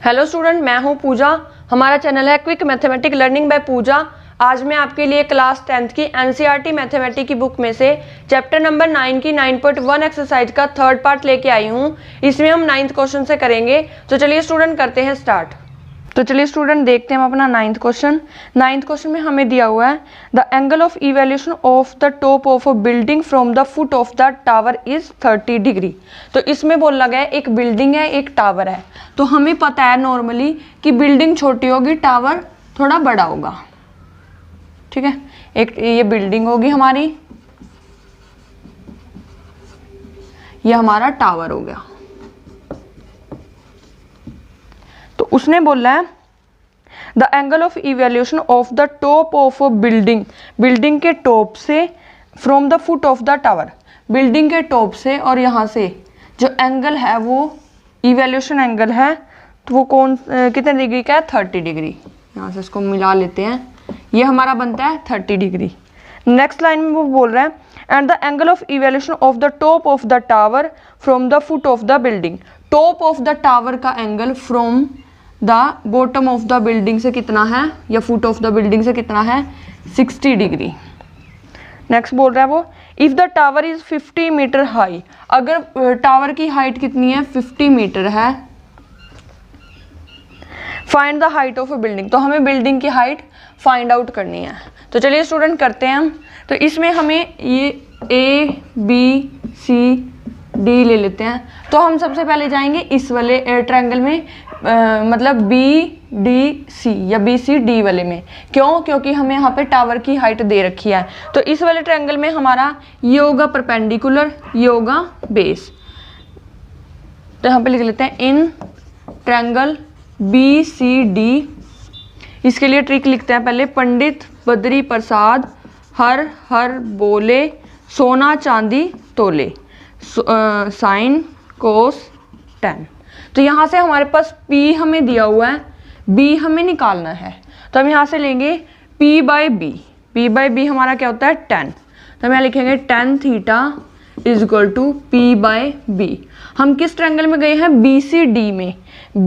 Hello student, मैं हूं पूजा। हमारा चैनल है क्विक मैथमेटिक लर्निंग बाय पूजा। आज मैं आपके लिए क्लास 10th की एनसीईआरटी मैथमेटिक्स की बुक में से चैप्टर नंबर 9 की 9.1 एक्सरसाइज का थर्ड पार्ट लेके आई हूं। इसमें हम 9th क्वेश्चन से करेंगे। तो चलिए स्टूडेंट करते हैं स्टार्ट। तो चलिए स्टूडेंट देखते हैं हम अपना 9th क्वेश्चन। 9th क्वेश्चन में हमें दिया हुआ है the angle of evaluation of the top of a building from the foot of the tower is 30 degree. तो इसमें बोला गया है एक बिल्डिंग है, एक टावर है। तो हमें पता है नॉर्मली कि बिल्डिंग छोटी होगी, टावर थोड़ा बड़ा होगा। ठीक है, एक ये बिल्डिंग होगी हमारी, ये हमारा टावर हो गया। तो उसने बोला है the angle of evaluation of the top of a building, building के टॉप से from the foot of the tower, building के टॉप से और यहाँ से जो एंगल है वो इवैल्यूएशन एंगल है। तो वो कितने डिग्री का है? 30 डिग्री। यहाँ से इसको मिला लेते हैं, ये हमारा बनता है 30 डिग्री। नेक्स्ट लाइन में वो बोल रहा है and the angle of evaluation of the top of the tower from the foot of the building. Top of the tower का angle from the bottom of the building से कितना है, या फुट ऑफ द बिल्डिंग से कितना है? 60 degree. Next बोल रहा है वो if the tower is 50 metre high, अगर टावर की हाइट कितनी है? 50 मीटर है। Find the height of a building, तो हमें बिल्डिंग की हाइट फाइंड आउट करनी है। तो चलिए स्टूडेंट करते हैं हम। तो इसमें हमें ये ए बी सी डी ले लेते हैं। तो हम सबसे पहले जाएंगे इस वाले ट्रायंगल में, मतलब बी डी सी या बी सी डी वाले में। क्यों? क्योंकि हमें यहाँ पे टावर की हाइट दे रखी है। तो इस वाले ट्रायंगल में हमारा ये होगा परपेंडिकुलर, ये होगा बेस। तो यहाँ पे लिख लेते हैं in triangle B C D. इसके लिए ट्रिक लिखते हैं पहले, पंडित बद्री प्रसाद हर हर बोले सोना चांदी तोले, साइन कोस tan। तो यहाँ से हमारे पास P हमें दिया हुआ है, B हमें निकालना है। तो हम यहाँ से लेंगे P by B. P by B हमारा क्या होता है? tan। तो हम यहाँ लिखेंगे tan theta is equal to P by B. हम किस ट्रायंगल में गए हैं? BCD में।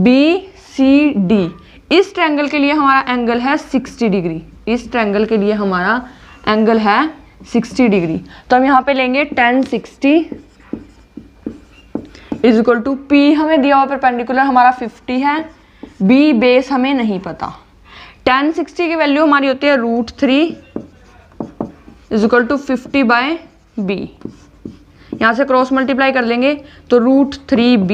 BCD इस ट्रायंगल के लिए हमारा एंगल है 60 डिग्री। इस ट्रायंगल के लिए हमारा एंगल है 60 डिग्री। तो हम यहाँ पे लेंगे tan 60 is equal to P हमें दिया हुआ परपेंडिकुलर हमारा 50 है, B बेस हमें नहीं पता। tan 60 की वैल्यू हमारी होती है √3 is equal to 50 by B. यहाँ से क्रॉस मल्टीप्लाई कर लेंगे तो √3b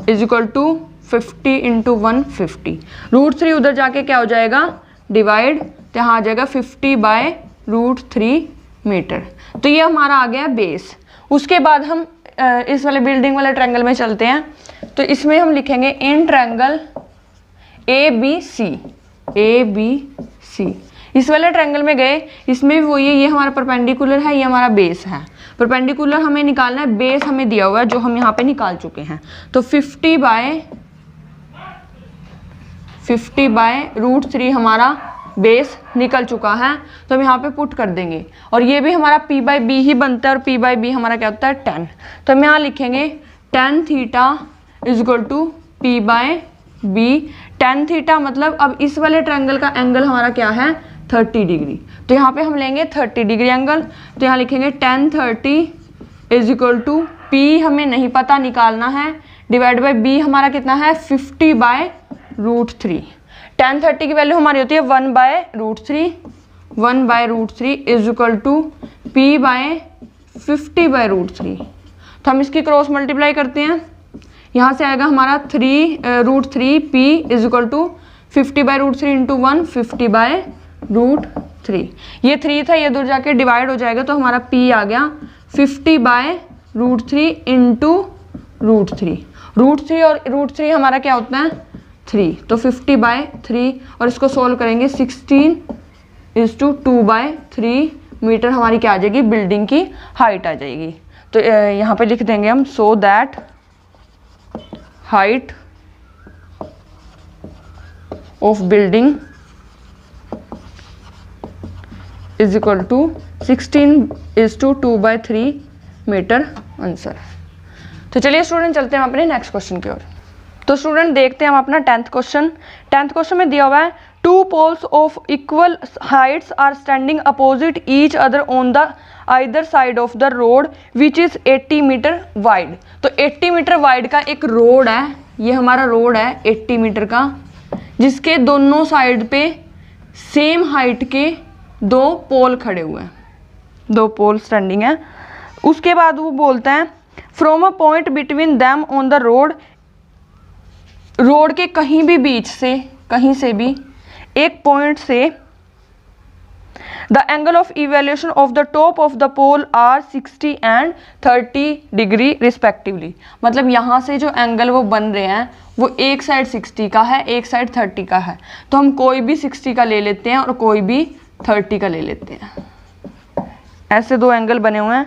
is equal to 50 into 150। √3 उधर जाके क्या हो जाएगा? डिवाइड। तो यहाँ आ जाएगा 50 बाय √3 मीटर। तो ये हमारा आ गया बेस। उसके बाद हम इस वाले बिल्डिंग वाले ट्रायंगल में चलते हैं। तो इसमें हम लिखेंगे in triangle A B C. इस वाले ट्रायंगल में गए, इसमें भी वही है, ये हमारा परपेंडिकुलर है, ये हमारा बेस है। परपेंडिकुलर हमें निकालना है, बेस हमें दिया हुआ है जो हम यहाँ पे निकाल चुके हैं। तो 50 बाय √3 हमारा बेस निकल चुका है। तो हम यहाँ पे पुट कर देंगे और ये भी हमारा P बाई बी ही बनता है, और P बाई बी हमारा क्या होता है? tan। तो हम यहाँ लिखेंगे tan theta is equal to P by B. tan theta मतलब अब इस वाले ट्रायंगल का एंगल हमारा क्या है? 30 डिग्री। तो यहाँ पे हम लेंगे 30 डिग्री एंगल। तो यहाँ लिखेंगे tan 30 is equal to P हमें नहीं पता, निकालना है, डिवाइड बाई B हमारा कितना है? 50 बाय √3। tan 30 की वैल्यू हमारी होती है 1 by √3 is equal to P by 50 by √3। तो हम इसकी क्रॉस मल्टीप्लाई करते हैं। यहाँ से आएगा हमारा √3p is equal to 50 by √3 into 150 by √3। ये 3 था, ये दूर जाके डिवाइड हो जाएगा, तो हमारा P आ गया 50 बाय √3 इंटू √3। √3 और √3 हमारा क्या होता है? 3। तो 50 बाय 3 और इसको सोल्व करेंगे 16 इज टू 2 बाय 3 मीटर हमारी क्या आ जाएगी? बिल्डिंग की हाइट आ जाएगी। तो यहाँ पे लिख देंगे हम so that height of building is equal to 16 is two 2 by 3 metre answer. तो चलिए स्टूडेंट चलते हैं अपने नेक्स्ट क्वेश्चन की ओर। तो स्टूडेंट देखते हैं हम अपना 10th क्वेश्चन। 10th क्वेश्चन में दिया हुआ है two poles of equal heights are standing opposite each other on the either side of the road which is 80 metre wide. तो 80 मीटर वाइड का एक रोड है, ये हमारा रोड है 80 मीटर का, जिसके दोनों साइड पे सेम हाइट के दो पोल खड़े हुए हैं, दो पोल स्टैंडिंग है। उसके बाद वो बोलता है from a point between them on the road, road के कहीं भी बीच से, कहीं से भी एक पॉइंट से the angle of evaluation of the top of the pole are 60 and 30 degree respectively. मतलब यहाँ से जो एंगल वो बन रहे हैं वो एक साइड 60 का है, एक साइड 30 का है। तो हम कोई भी 60 का ले लेते हैं और कोई भी 30 का ले लेते हैं। ऐसे दो एंगल बने हुए हैं।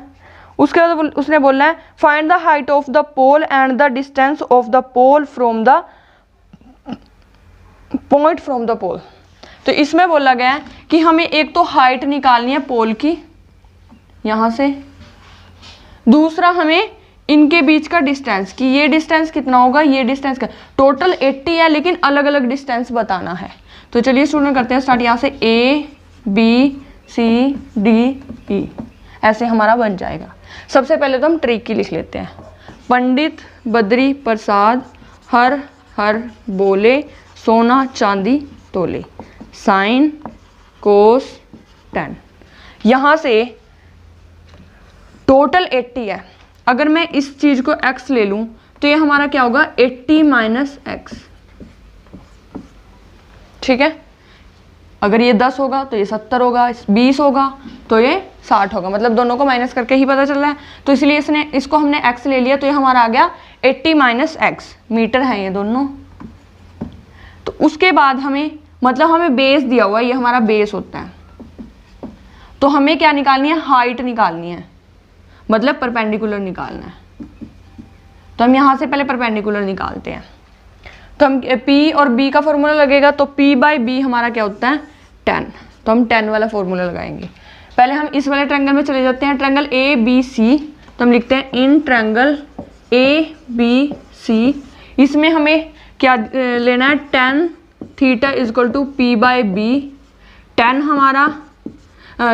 उसके बाद उसने बोलना है find the height of the pole and the distance of the pole from the point from the pole. तो इसमें बोला गया है कि हमें एक तो हाइट निकालनी है पोल की यहाँ से, दूसरा हमें इनके बीच का डिस्टेंस, कि ये डिस्टेंस कितना होगा, ये डिस्टेंस का टोटल 80 है लेकिन अलग अलग डिस्टेंस बताना है। तो चलिए स्टूडेंट करते हैं स्टार्ट यहाँ से A B C D E, ऐसे हमारा बन जाएगा। सबसे पहले तो हम ट्रिक की लिख लेते हैं। पंडित बद्री प्रसाद हर हर बोले सोना चांदी तोले, साइन कोस tan। यहाँ से टोटल 80 है, अगर मैं इस चीज़ को x ले लूँ तो ये हमारा क्या होगा 80 माइनस x, ठीक है। अगर ये 10 होगा तो ये 70 होगा, 20 होगा तो ये 60 होगा, मतलब दोनों को माइनस करके ही पता चल रहा है। तो इसलिए इसको हमने x ले लिया, तो ये हमारा आ गया 80 माइनस x, मीटर है ये दोनों। तो उसके बाद हमें, मतलब हमें बेस दिया हुआ है, ये हमारा बेस होता है। तो हमें क्या निकालनी है, हाइट निकालनी है, मतलब परपेंडिकुलर निकालना है। तो हम यहाँ से पहले परपेंडिकुलर निकालते हैं। तो हम P और B का फॉर्मूला लगेगा, तो P बाई B हमारा क्या होता है 10। तो हम 10 वाला फॉर्मूला लगाएंगे। पहले हम इस वाले ट्रायंगल में चले जाते हैं, ट्रायंगल ABC। तो हम लिखते हैं इन ट्रायंगल ABC, इसमें हमें क्या लेना है, tan theta is equal to P by B। tan हमारा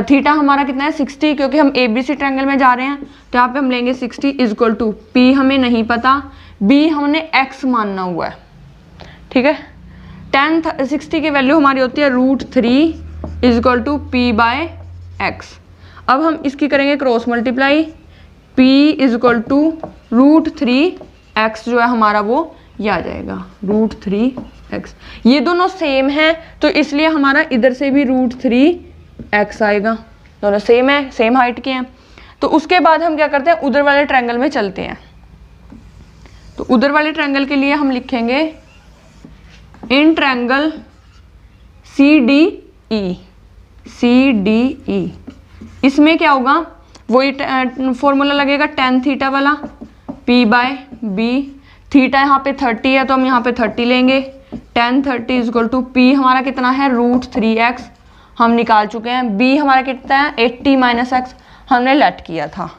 थीटा हमारा कितना है 60, क्योंकि हम ABC ट्रायंगल में जा रहे हैं, तो यहाँ पे हम लेंगे 60 इजक्वल टू P हमें नहीं पता, B हमने x मानना हुआ है, ठीक है। tan 60 की वैल्यू हमारी होती है √3 is equal to P by x। अब हम इसकी करेंगे cross multiply, P is equal to √3x जो है हमारा वो ये आ जाएगा √3x। ये दोनों सेम है तो इसलिए हमारा इधर से भी √3x आएगा, दोनों सेम है, सेम हाइट के हैं। तो उसके बाद हम क्या करते हैं, उधर वाले ट्रायंगल में चलते हैं। तो उधर वाले ट्रायंगल के लिए हम लिखेंगे इन ट्रायंगल CDE। इसमें क्या होगा, वही फॉर्मूला लगेगा tan थीटा वाला, P बाय B। थीटा यहाँ पे 30 है तो हम यहाँ पे 30 लेंगे, tan 30 इजक्वल टू P हमारा कितना है √3x, हम निकाल चुके हैं। B हमारा कितना है 80 माइनस x, हमने लेट किया था।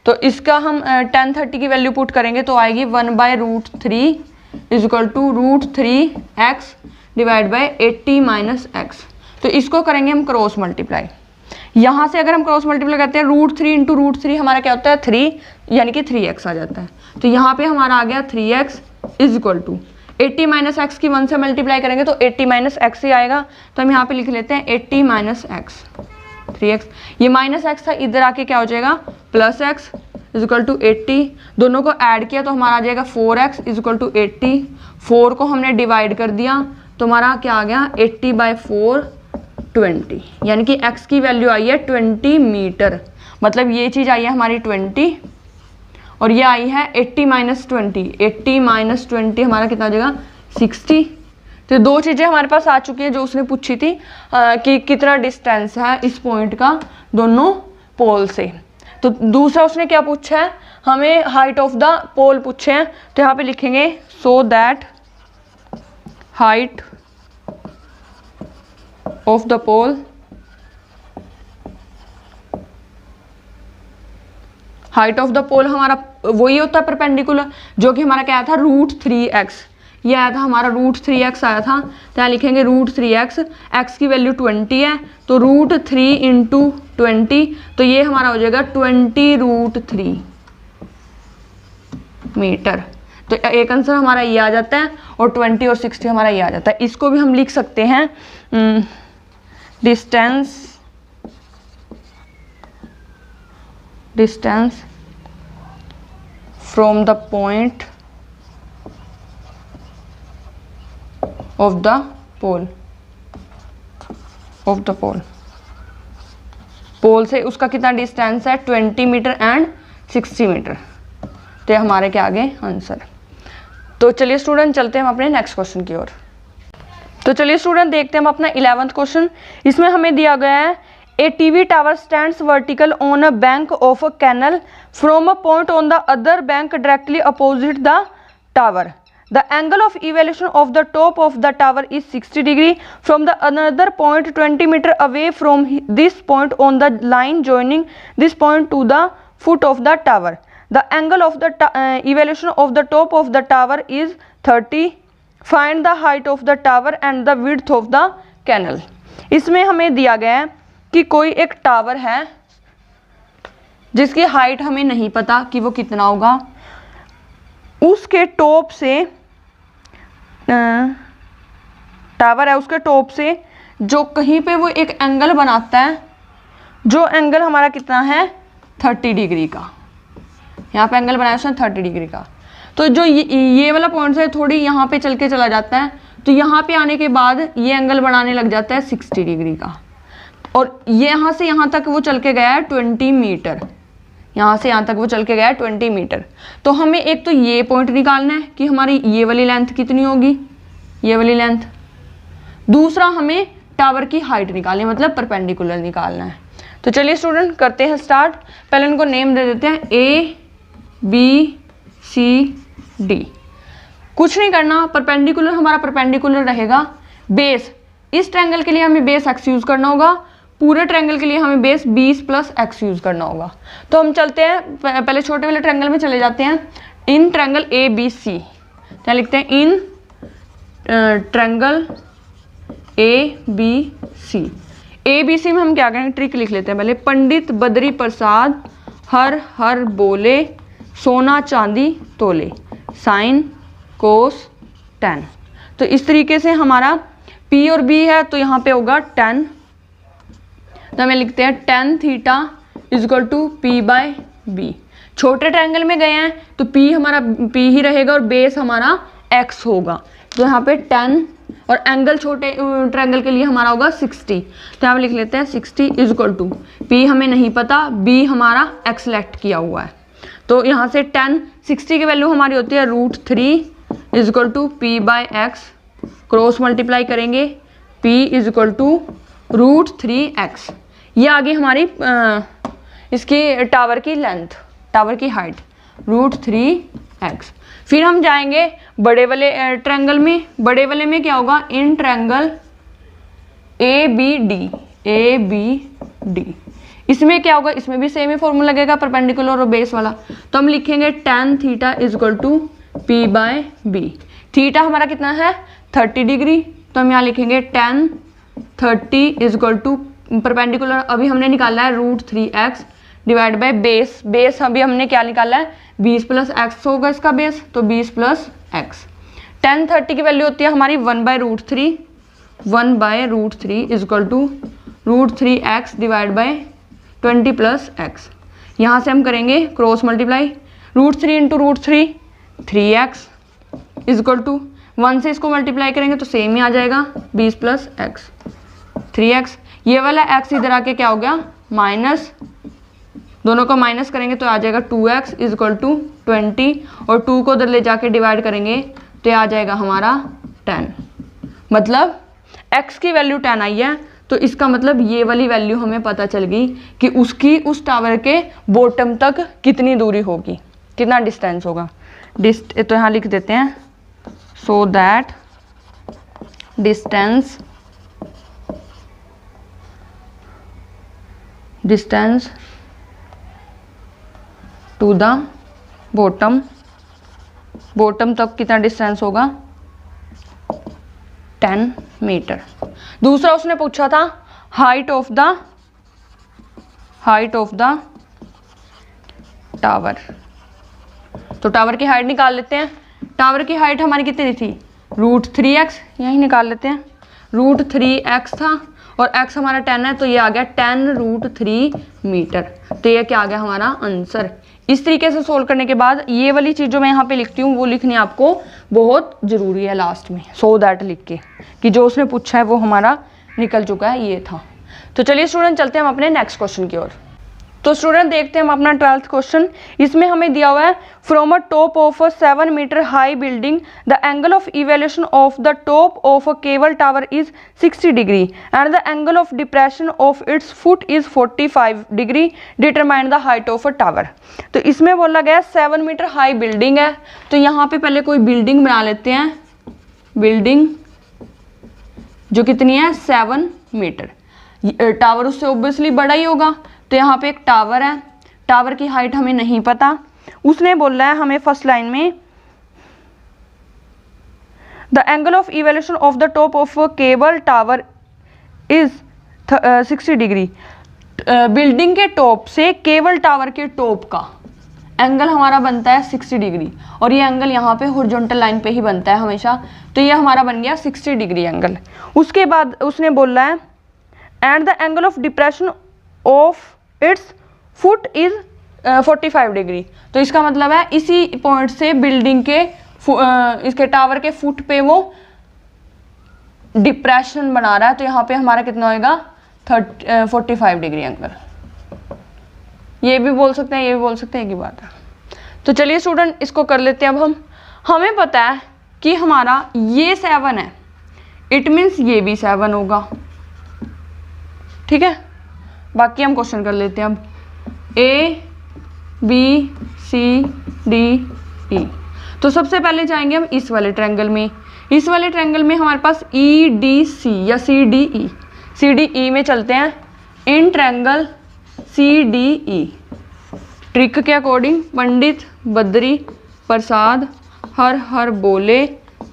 तो इसका हम tan 30 की वैल्यू पुट करेंगे तो आएगी 1/√3 is equal to √3x divide by 80 minus x। तो इसको करेंगे हम क्रॉस मल्टीप्लाई। यहाँ से अगर हम क्रॉस मल्टीप्लाई करते हैं √3 इंटू √3 हमारा क्या होता है 3, यानी कि 3x आ जाता है। तो यहाँ पे हमारा आ गया 3x equal to 80 minus x की 1 से मल्टीप्लाई करेंगे तो 80 माइनस एक्स ही आएगा। तो हम यहाँ पे लिख लेते हैं 80 माइनस एक्स 3x। ये माइनस एक्स था, इधर आके क्या हो जाएगा प्लस एक्स इजक्वल टू 80। दोनों को ऐड किया तो हमारा आ जाएगा 4x इजक्वल टू 80। 4 को हमने डिवाइड कर दिया तो हमारा क्या आ गया 80/4 20, यानी कि x की वैल्यू आई है 20 मीटर। मतलब ये चीज़ आई है हमारी 20 और ये आई है 80 माइनस 20। 80 माइनस 20 हमारा कितना आ जाएगा 60। तो दो चीज़ें हमारे पास आ चुकी हैं जो उसने पूछी थी कि कितना डिस्टेंस है इस पॉइंट का दोनों पोल से। तो दूसरा उसने क्या पूछा है, हमें हाइट ऑफ द पोल पूछे हैं। तो यहाँ पे लिखेंगे so that height of the pole, height of the pole हमारा वही होता है परपेंडिकुलर, जो कि हमारा क्या था √3x। ये आया था हमारा √3x आया था, तो यहाँ लिखेंगे √3x, x की वैल्यू 20 है तो √3 इंटू 20, तो ये हमारा हो जाएगा 20√3 मीटर। तो एक आंसर हमारा ये आ जाता है और 20 और 60 हमारा ये आ जाता है। इसको भी हम लिख सकते हैं distance from the point of the pole, pole से उसका कितना डिस्टेंस है 20 मीटर एंड 60 मीटर। तो ये हमारे क्या आ गए आंसर। तो चलिए स्टूडेंट चलते हैं हम अपने नेक्स्ट क्वेश्चन की ओर। तो चलिए स्टूडेंट देखते हैं हम अपना 11th क्वेश्चन। इसमें हमें दिया गया है a TV tower stands vertical on a bank of a canal from a point on the other bank directly opposite the tower. The angle of elevation of the top of the tower is 60 degree from the another point 20 meter away from this point on the line joining this point to the foot of the tower. The angle of the elevation of the top of the tower is 30. Find the height of the tower and the width of the canal. इसमें हमें दिया गया है कि कोई एक tower है जिसकी हाइट हमें नहीं पता कि वो कितना होगा, उसके टॉप से टावर है, उसके टॉप से जो कहीं पे वो एक एंगल बनाता है, जो एंगल हमारा कितना है 30 डिग्री का। यहाँ पे एंगल बनाया उसने 30 डिग्री का। तो जो ये वाला पॉइंट है थोड़ी यहाँ पे चल के चला जाता है, तो यहाँ पे आने के बाद ये एंगल बनाने लग जाता है 60 डिग्री का। और ये यहाँ से यहाँ तक वो चल के गया है 20 मीटर, यहाँ से यहाँ तक वो चल के गया है 20 मीटर। तो हमें एक तो ये पॉइंट निकालना है कि हमारी ये वाली लेंथ कितनी होगी, ये वाली लेंथ। दूसरा हमें टावर की हाइट निकालनी, मतलब परपेंडिकुलर निकालना है। तो चलिए स्टूडेंट करते हैं स्टार्ट। पहले इनको नेम दे देते हैं ABCD। कुछ नहीं करना, परपेंडिकुलर हमारा परपेंडिकुलर रहेगा। बेस, इस ट्रायंगल के लिए हमें बेस x यूज़ करना होगा, पूरे ट्रायंगल के लिए हमें बेस 20 + x यूज़ करना होगा। तो हम चलते हैं, पहले छोटे वाले ट्रायंगल में चले जाते हैं। इन ट्रायंगल ABC, क्या लिखते हैं, इन ट्रायंगल ABC में हम क्या करेंगे, ट्रिक लिख लेते हैं पहले। पंडित बद्री प्रसाद हर हर बोले, सोना चांदी तोले, साइन कोस tan। तो इस तरीके से हमारा P और B है, तो यहाँ पे होगा tan। तो हमें लिखते हैं tan थीटा = P/B। छोटे ट्रायंगल में गए हैं तो P हमारा P ही रहेगा और बेस हमारा X होगा। तो यहाँ पे tan और एंगल छोटे ट्रायंगल के लिए हमारा होगा 60। तो यहाँ पे लिख लेते हैं 60 = P हमें नहीं पता, B हमारा X सेलेक्ट किया हुआ है। तो यहाँ से tan 60 की वैल्यू हमारी होती है √3 = P/X। क्रॉस मल्टीप्लाई करेंगे, P = √3x। ये आगे हमारी इसकी टावर की लेंथ, टावर की हाइट √3x। फिर हम जाएंगे बड़े वाले ट्रायंगल में। बड़े वाले में क्या होगा, इन ट्रायंगल ABD। इसमें क्या होगा, इसमें भी सेम ही फॉर्मूला लगेगा, परपेंडिकुलर और बेस वाला। तो हम लिखेंगे tan थीटा = P/B। थीटा हमारा कितना है 30 डिग्री, तो हम यहाँ लिखेंगे tan 30 = परपेंडिकुलर अभी हमने निकाला है √3x divide by base. Base अभी हमने क्या निकाला है 20 + x होगा इसका बेस, तो 20 + x। tan 30 की वैल्यू होती है हमारी 1/√3 = √3x डिवाइड बाय 20 + x। यहाँ से हम करेंगे क्रॉस मल्टीप्लाई, √3 × √3 3x = 1 से इसको मल्टीप्लाई करेंगे तो सेम ही आ जाएगा 20 + x 3x। ये वाला x इधर आके क्या हो गया माइनस, दोनों को माइनस करेंगे तो आ जाएगा 2x = 20 और 2 को उधर ले जाके डिवाइड करेंगे तो आ जाएगा हमारा 10। मतलब x की वैल्यू 10 आई है, तो इसका मतलब ये वाली वैल्यू हमें पता चल गई कि उसकी उस टावर के बॉटम तक कितनी दूरी होगी, कितना डिस्टेंस होगा। तो यहाँ लिख देते हैं so that distance to the bottom तक कितना डिस्टेंस होगा 10 मीटर। दूसरा उसने पूछा था हाइट ऑफ द टावर। तो टावर की हाइट निकाल लेते हैं। टावर की हाइट हमारी कितनी थी, √3x, यही निकाल लेते हैं। √3x था और x हमारा 10 है, तो ये आ गया 10√3 मीटर। तो ये क्या आ गया हमारा आंसर। इस तरीके से सोल्व करने के बाद ये वाली चीज़ जो मैं यहाँ पे लिखती हूँ वो लिखनी आपको बहुत ज़रूरी है लास्ट में, सो दैट लिख के कि जो उसने पूछा है वो हमारा निकल चुका है, ये था। तो चलिए स्टूडेंट चलते हैं हम अपने नेक्स्ट क्वेश्चन की ओर। तो स्टूडेंट देखते हैं हम अपना 12th क्वेश्चन। इसमें हमें दिया हुआ है from a top of a 7 metre high building the angle of evaluation of the top of a cable tower is 60 degree and the angle of depression of its foot is 45 degree, determine the height of a tower. तो इसमें बोला गया 7 metre high building है, तो यहाँ पे पहले कोई बिल्डिंग बना लेते हैं। बिल्डिंग जो कितनी है 7 मीटर, टावर उससे ऑब्वियसली बड़ा ही होगा। तो यहाँ पे एक टावर है, टावर की हाइट हमें नहीं पता। उसने बोला है हमें फर्स्ट लाइन में the angle of evaluation of the top of cable tower is 60 degree. Building के टॉप से केबल टावर के टॉप का एंगल हमारा बनता है 60 डिग्री, और ये एंगल यहाँ पे हॉरिजॉन्टल लाइन पे ही बनता है हमेशा। तो ये हमारा बन गया 60 डिग्री एंगल। उसके बाद उसने बोला है and the angle of depression of its foot is 45 degree. तो इसका मतलब है इसी पॉइंट से बिल्डिंग के इसके टावर के फुट पे वो डिप्रेशन बना रहा है। तो यहाँ पे हमारा कितना होएगा 45 डिग्री एंगल। ये भी बोल सकते हैं, ये भी बोल सकते हैं, एक ही बात है। तो चलिए स्टूडेंट इसको कर लेते हैं अब हमें पता है कि हमारा ये 7 है, इट मीन्स ये भी 7 होगा, ठीक है। बाकी हम क्वेश्चन कर लेते हैं अब ABCDE। तो सबसे पहले जाएंगे हम इस वाले ट्रायंगल में। इस वाले ट्रायंगल में हमारे पास EDC या CDE में चलते हैं। इन ट्रायंगल CDE ट्रिक के अकॉर्डिंग पंडित बद्री प्रसाद हर हर बोले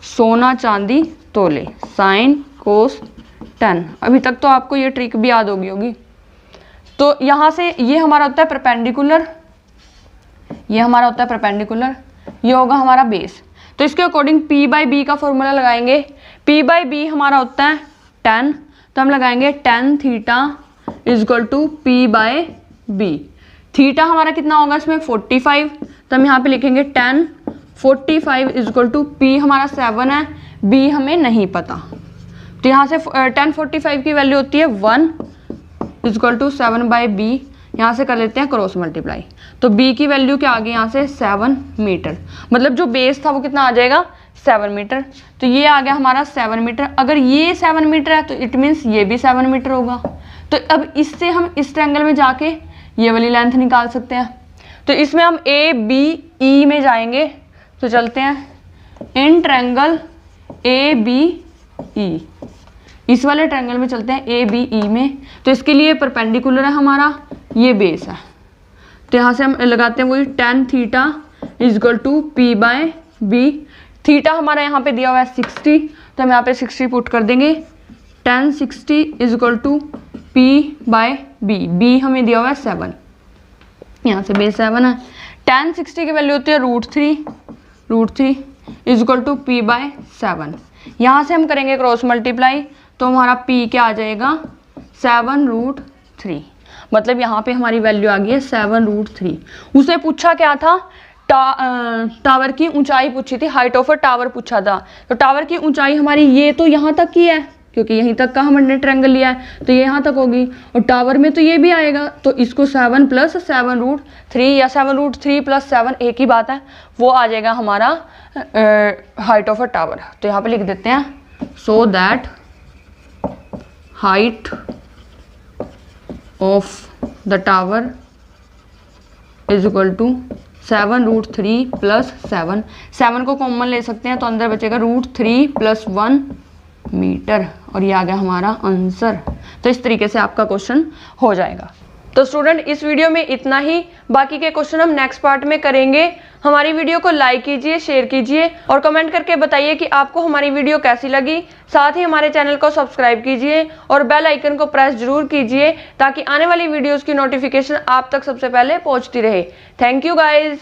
सोना चांदी तोले, साइन कोस tan। अभी तक तो आपको ये ट्रिक भी याद होगी। तो यहाँ से ये हमारा होता है परपेंडिकुलर, ये हमारा होता है परपेंडिकुलर, ये होगा हमारा बेस। तो इसके अकॉर्डिंग P/B का फॉर्मूला लगाएंगे। P/B हमारा होता है tan, तो हम लगाएंगे tan theta is equal to P/B। Theta हमारा कितना होगा इसमें 45, तो हम यहाँ पे लिखेंगे tan 45 is equal to P हमारा 7 है, B हमें नहीं पता। तो यहाँ से tan 45 की वैल्यू होती है 1 इज इक्वल टू 7/B। यहाँ से कर लेते हैं क्रॉस मल्टीप्लाई। तो B की वैल्यू क्या आ गई यहाँ से 7 मीटर, मतलब जो बेस था वो कितना आ जाएगा 7 मीटर। तो ये आ गया हमारा 7 मीटर। अगर ये 7 मीटर है तो इट मीन्स ये भी 7 मीटर होगा। तो अब इससे हम इस ट्रायंगल में जाके ये वाली लेंथ निकाल सकते हैं। तो इसमें हम ABE में जाएंगे। तो चलते हैं इन ट्रायंगल ABE, इस वाले ट्रायंगल में चलते हैं ABE में। तो इसके लिए परपेंडिकुलर है हमारा, ये बेस है। तो यहाँ से हम लगाते हैं वही tan theta is equal to P/B। Theta हमारा यहाँ पे दिया हुआ है 60, तो हम यहाँ पे 60 पुट कर देंगे। tan 60 is equal to P/B। B हमें दिया हुआ है 7, यहाँ से बेस 7 है। tan 60 की वैल्यू होती है √3 इज इक्वल टू P/7। यहाँ से हम करेंगे क्रॉस मल्टीप्लाई, तो हमारा P क्या आ जाएगा 7√3। मतलब यहाँ पे हमारी वैल्यू आ गई है 7√3। उसे पूछा क्या था, टावर की ऊंचाई पूछी थी, हाइट ऑफ अ टावर पूछा था। तो टावर की ऊंचाई हमारी ये तो यहाँ तक ही है, क्योंकि यहीं तक का हमने ट्रायंगल लिया है, तो ये यहाँ तक होगी। और टावर में तो ये भी आएगा, तो इसको 7 + 7√3 या 7√3 + 7 एक ही बात है, वो आ जाएगा हमारा हाइट ऑफ अ टावर। तो यहाँ पे लिख देते हैं so that height of the tower is equal to 7√3 + 7। 7 को कॉमन ले सकते हैं, तो अंदर बचेगा √3 + 1 मीटर, और ये आ गया हमारा आंसर। तो इस तरीके से आपका क्वेश्चन हो जाएगा। तो स्टूडेंट इस वीडियो में इतना ही, बाकी के क्वेश्चन हम नेक्स्ट पार्ट में करेंगे। हमारी वीडियो को लाइक कीजिए, शेयर कीजिए और कमेंट करके बताइए कि आपको हमारी वीडियो कैसी लगी। साथ ही हमारे चैनल को सब्सक्राइब कीजिए और बेल आइकन को प्रेस जरूर कीजिए ताकि आने वाली वीडियोस की नोटिफिकेशन आप तक सबसे पहले पहुंचती रहे। Thank you guys.